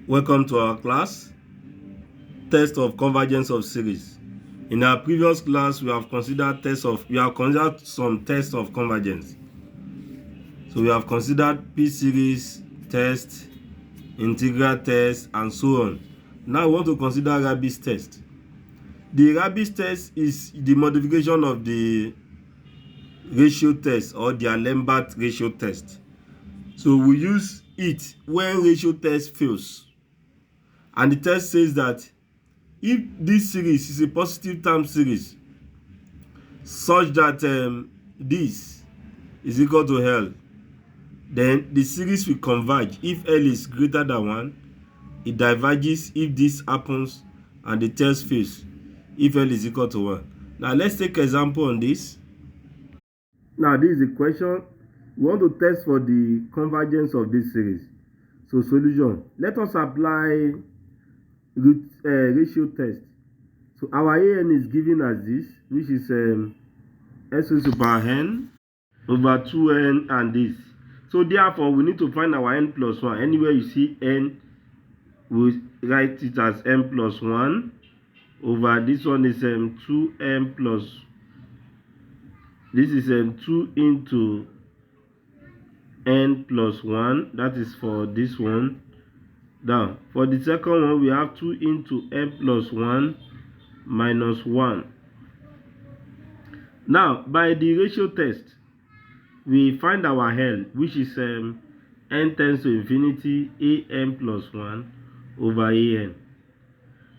Welcome to our class, test of convergence of series. In our previous class, we have considered some tests of convergence. So we have considered P series test, integral test, and so on. Now we want to consider Rabi's test. The Rabi's test is the modification of the ratio test or the D'Alembert ratio test. So we use it when ratio test fails. And the test says that if this series is a positive term series such that this is equal to L, then the series will converge if L is greater than 1, it diverges if this happens, and the test fails if L is equal to 1. Now let's take example on this. Now this is the question. We want to test for the convergence of this series. So solution. Let us apply ratio test. So our AN is given as this, which is S raised to power n over 2n and this. So therefore, we need to find our n plus 1. Anywhere you see n, we write it as n plus 1 over this one is 2n plus, this is 2 into n plus 1. That is for this one. Now, for the second one, we have 2 into n plus 1 minus 1. Now, by the ratio test, we find our L, which is n tends to infinity an plus 1 over an.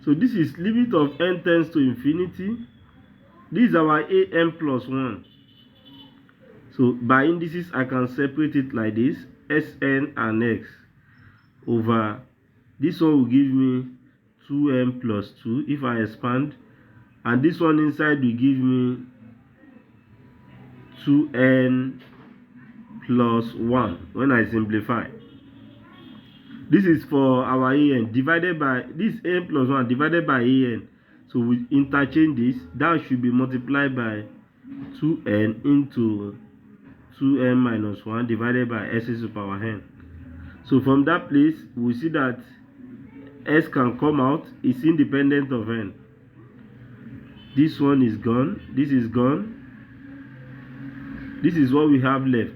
So this is limit of n tends to infinity. This is our an plus 1. So by indices, I can separate it like this, Sn and x over this one will give me 2n plus 2 if I expand, and this one inside will give me 2n plus 1 when I simplify. This is for our an divided by this n plus 1 divided by an. So we interchange this. That should be multiplied by 2n into 2n minus 1 divided by s raised to power n. So from that place, we see that s can come out. It's independent of n. This one is gone. This is gone. This is what we have left.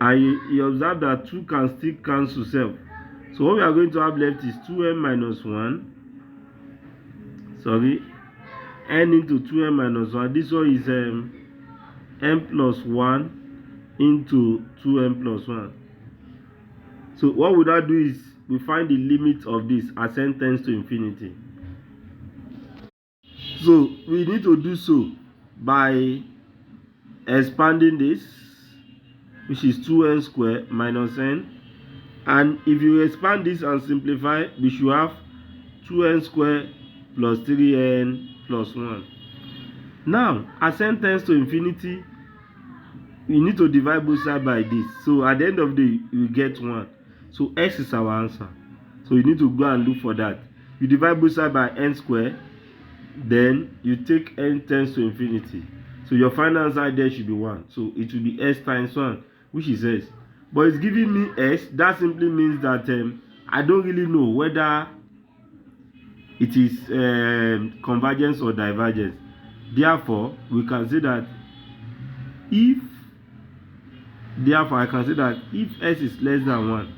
And you observe that 2 can still cancel self. So what we are going to have left is 2n minus 1. Sorry. N into 2n minus 1. This one is n plus 1 into 2n plus 1. So what we now do is we find the limit of this as n tends to infinity. So we need to do so by expanding this, which is 2n squared minus n. And if you expand this and simplify, we should have 2n squared plus 3n plus 1. Now, as n tends to infinity, we need to divide both sides by this. So at the end of the day, you get 1. So x is our answer. So you need to go and look for that. You divide both sides by n squared, then you take n tends to infinity. So your final answer there should be 1. So it will be s times 1, which is s. But it's giving me s. That simply means that I don't really know whether it is convergence or divergence. Therefore, we can say that I can say that if s is less than 1,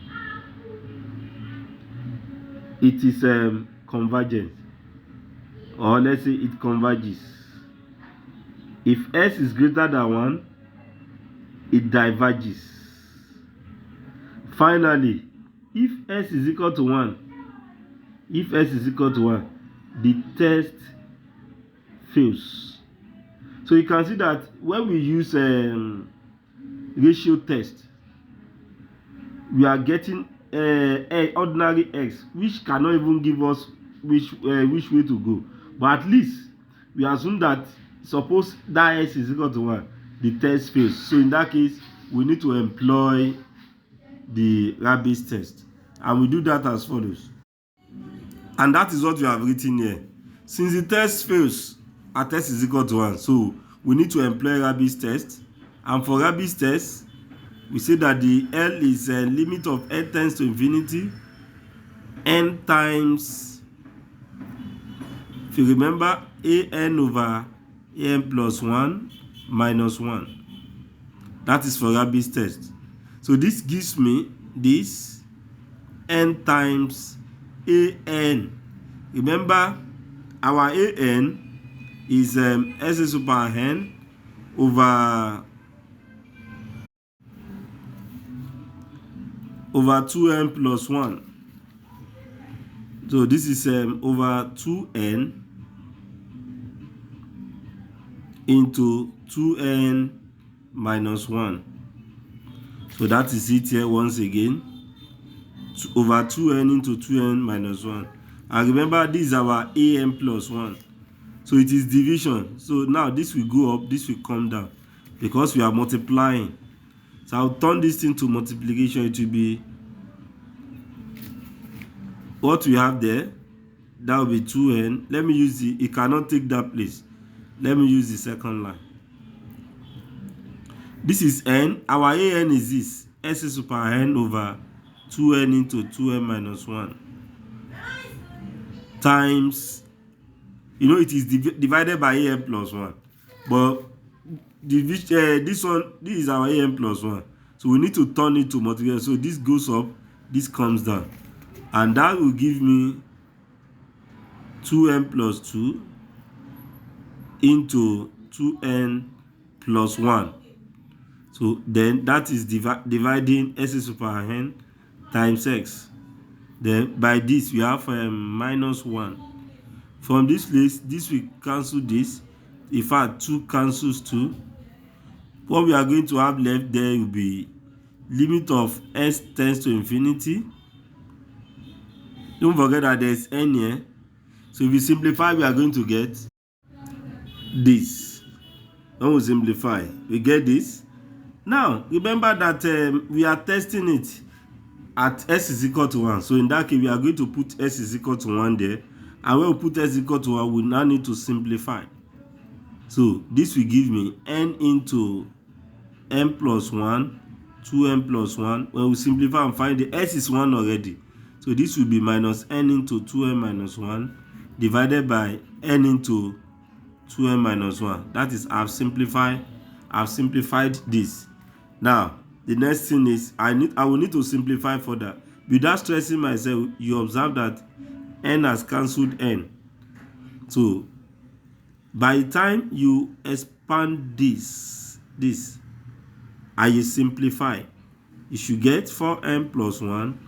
it is convergence, or let's say it converges. If s is greater than 1, it diverges. Finally, if s is equal to 1, the test fails. So you can see that when we use ratio test, we are getting ordinary x, which cannot even give us which way to go. But at least we assume that suppose that s is equal to 1, the test fails. So in that case, we need to employ the Rabi's test, and we do that as follows. And that is what we have written here. Since the test fails at s is equal to 1, so we need to employ Rabi's test. And for Rabi's test, we say that the L is a limit of n tends to infinity n times, if you remember, an over an plus 1 minus 1. That is for Rabi's test. So this gives me this n times an. Remember, our an is s super n over 2n plus 1. So this is over 2n into 2n minus 1. So that is it here once again. Over 2n into 2n minus 1. And remember, this is our an plus 1. So it is division. So now this will go up, this will come down, because we are multiplying. So I'll turn this thing to multiplication. It will be what we have there. That will be 2n. Let me use the, it cannot take that place. Let me use the second line. This is n. Our an is this, s super n over 2n into 2n minus 1 times, you know, it is divided by an plus 1. But this is our an plus 1. So we need to turn it to multiplication. So this goes up, this comes down. And that will give me 2n plus 2 into 2n plus 1. So then that is dividing s super n times x. Then by this we have minus 1. From this place, this will cancel this. In fact, 2 cancels 2. What we are going to have left there will be limit of s tends to infinity. Don't forget that there is n here. So if we simplify, we are going to get this. When we simplify, we get this. Now, remember that we are testing it at s is equal to 1. So in that case, we are going to put s is equal to 1 there. And when we put s is equal to 1, we now need to simplify. So this will give me n into n plus 1, 2n plus 1. When we simplify and find the s is 1 already. So this will be minus n into 2n minus 1 divided by n into 2n minus 1. That is, I've simplified this. Now, the next thing is I will need to simplify further. Without stressing myself, you observe that n has cancelled n. So by the time you expand this and you simplify, you should get 4n plus 1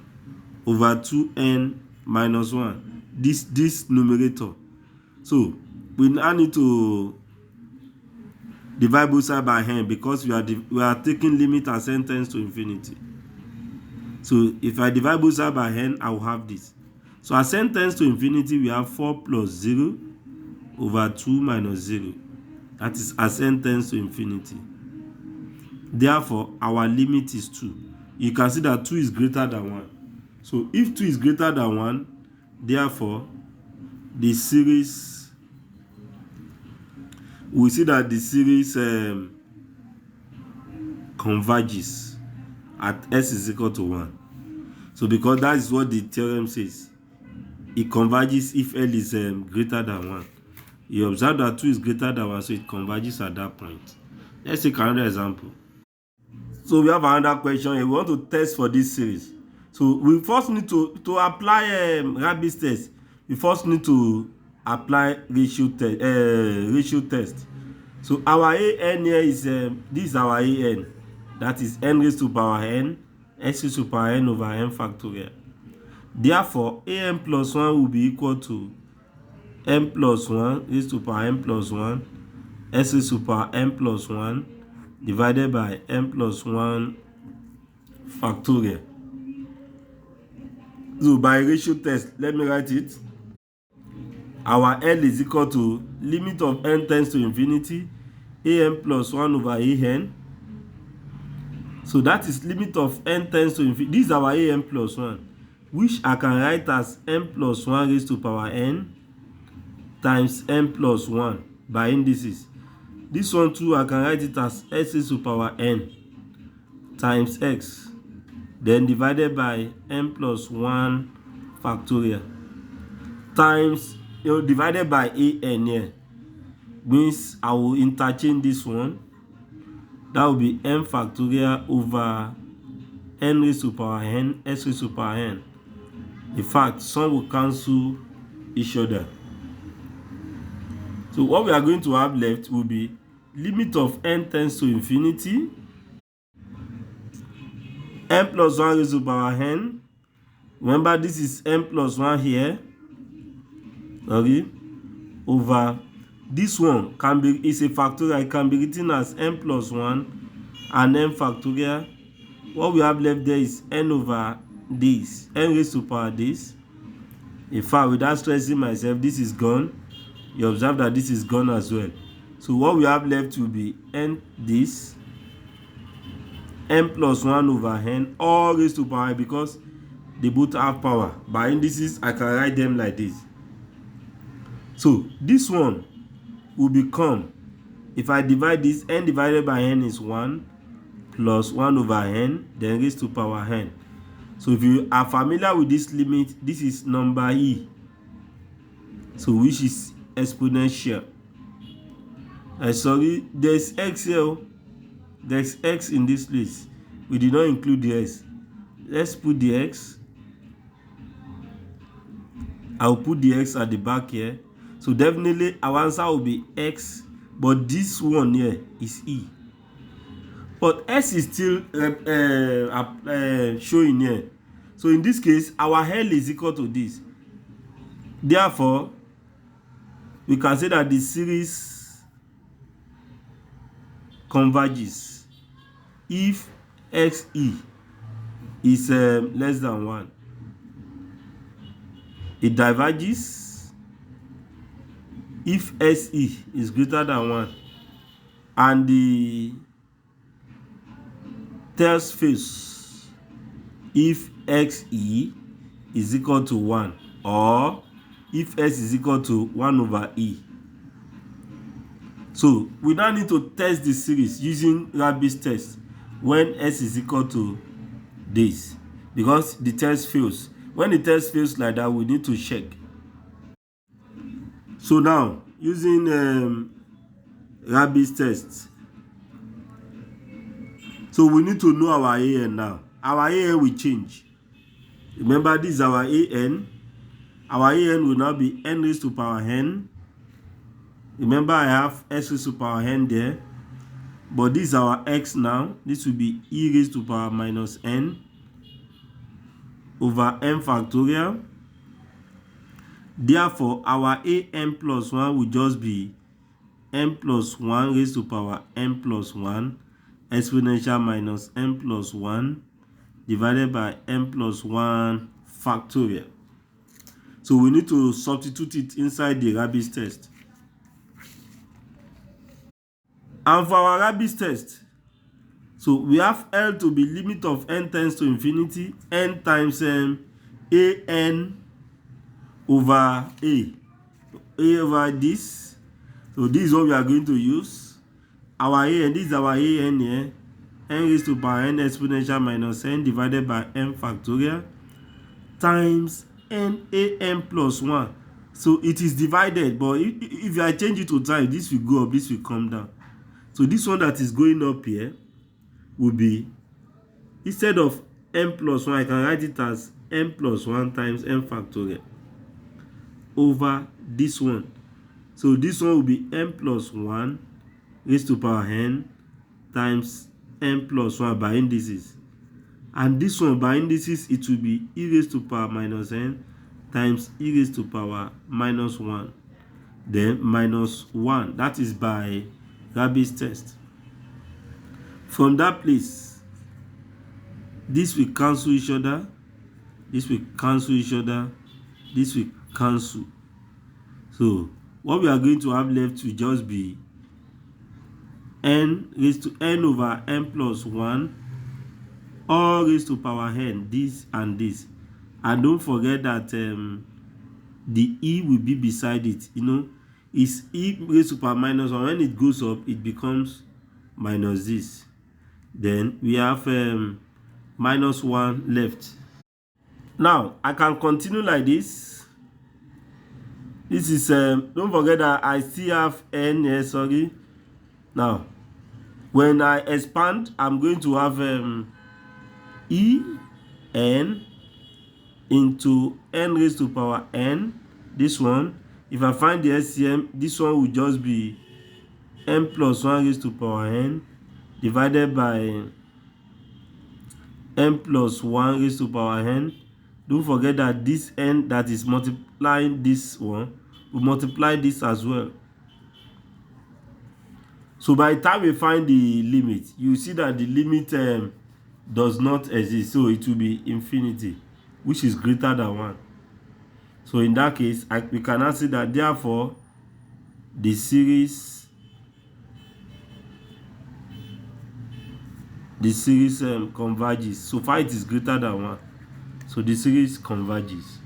over 2n minus 1. This numerator. So we now need to divide both sides by n, because we are taking limit as n tends to infinity. So if I divide both sides by n, I will have this. So as n tends to infinity, we have 4 plus 0 over 2 minus 0. That is as n tends to infinity. Therefore, our limit is 2. You can see that 2 is greater than 1. So if 2 is greater than 1, therefore, the series, we see that the series converges at s is equal to 1. So because that is what the theorem says, it converges if L is greater than 1. You observe that 2 is greater than 1, so it converges at that point. Let's take another example. So we have another question here. We want to test for this series. So we first need to apply Rabi's test. We first need to apply ratio test. So our an here is this is our an. That is n raised to power n, s raised to power n over n factorial. Therefore, an plus 1 will be equal to n plus 1 raised to power n plus 1, s raised to power n plus 1 divided by n plus 1 factorial. So by ratio test, let me write it. Our L is equal to limit of n tends to infinity, an plus 1 over an. So that is limit of n tends to infinity. This is our an plus 1, which I can write as n plus 1 raised to power n times n plus 1 by indices. This one too, I can write it as s raised to power n times x, then divided by n plus 1 factorial times, divided by an here, means I will interchange this one. That will be n factorial over n raised to power n, s raised to power n. In fact, some will cancel each other. So what we are going to have left will be limit of n tends to infinity, n plus 1 raised to power n. Remember, this is n plus 1 here, okay, over this one is a factorial. It can be written as n plus 1 and n factorial. What we have left there is n over this, n raised to power this. In fact, without stressing myself, this is gone. You observe that this is gone as well. So what we have left will be n this, n plus 1 over n, all raised to power, because they both have power. By indices, I can write them like this. So this one will become, if I divide this, n divided by n is 1 plus 1 over n, then raised to power n. So if you are familiar with this limit, this is number e, so which is exponential. Sorry, there's x here. There's x in this place. We did not include the x. Let's put the x. I'll put the x at the back here. So definitely our answer will be x, but this one here is e. But s is still showing here. So in this case, our L is equal to this. Therefore, we can say that the series converges if xe is less than 1. It diverges if se is greater than 1, and the tails face if xe is equal to 1, or if s is equal to 1 over e. So we now need to test the series using Rabi's test when s is equal to this, because the test fails. When the test fails like that, we need to check. So now, using Rabi's test, so we need to know our an now. Our an will change. Remember, this is our an. Our an will now be n raised to power n. Remember, I have s raised to power n there. But this is our x now. This will be e raised to power minus n over n factorial. Therefore, our an plus 1 will just be n plus 1 raised to power n plus 1 exponential minus n plus 1 divided by n plus 1 factorial. So we need to substitute it inside the Rabi's test. And for our Rabi's test, so we have L to be limit of n tends to infinity, n times an over a over this. So this is what we are going to use. Our an, this is our an here, n raised to power n exponential minus n divided by n factorial times an plus 1. So it is divided, but if I change it to time, this will go up, this will come down. So this one that is going up here will be, instead of n plus 1, I can write it as n plus 1 times n factorial over this one. So this one will be n plus 1 raised to power n times n plus 1 by indices. And this one by indices, it will be e raised to power minus n times e raised to power minus 1. Then minus 1. That is by Rabi's test. From that place, this will cancel each other. This will cancel each other. This will cancel. So what we are going to have left will just be n raised to n over n plus 1 all raised to power n, this and this. And don't forget that the e will be beside it. It's e raised to power minus 1. When it goes up, it becomes minus this. Then we have minus 1 left. Now I can continue like this. This is don't forget that I still have n here, sorry. Now when I expand, I'm going to have e n into n raised to power n. This one, if I find the LCM, this one will just be n plus 1 raised to power n divided by n plus 1 raised to power n. Don't forget that this n that is multiplying this one will multiply this as well. So by the time we find the limit, you see that the limit does not exist, so it will be infinity, which is greater than 1. So in that case, we can now see that therefore the series converges so far it is greater than 1. So the series converges.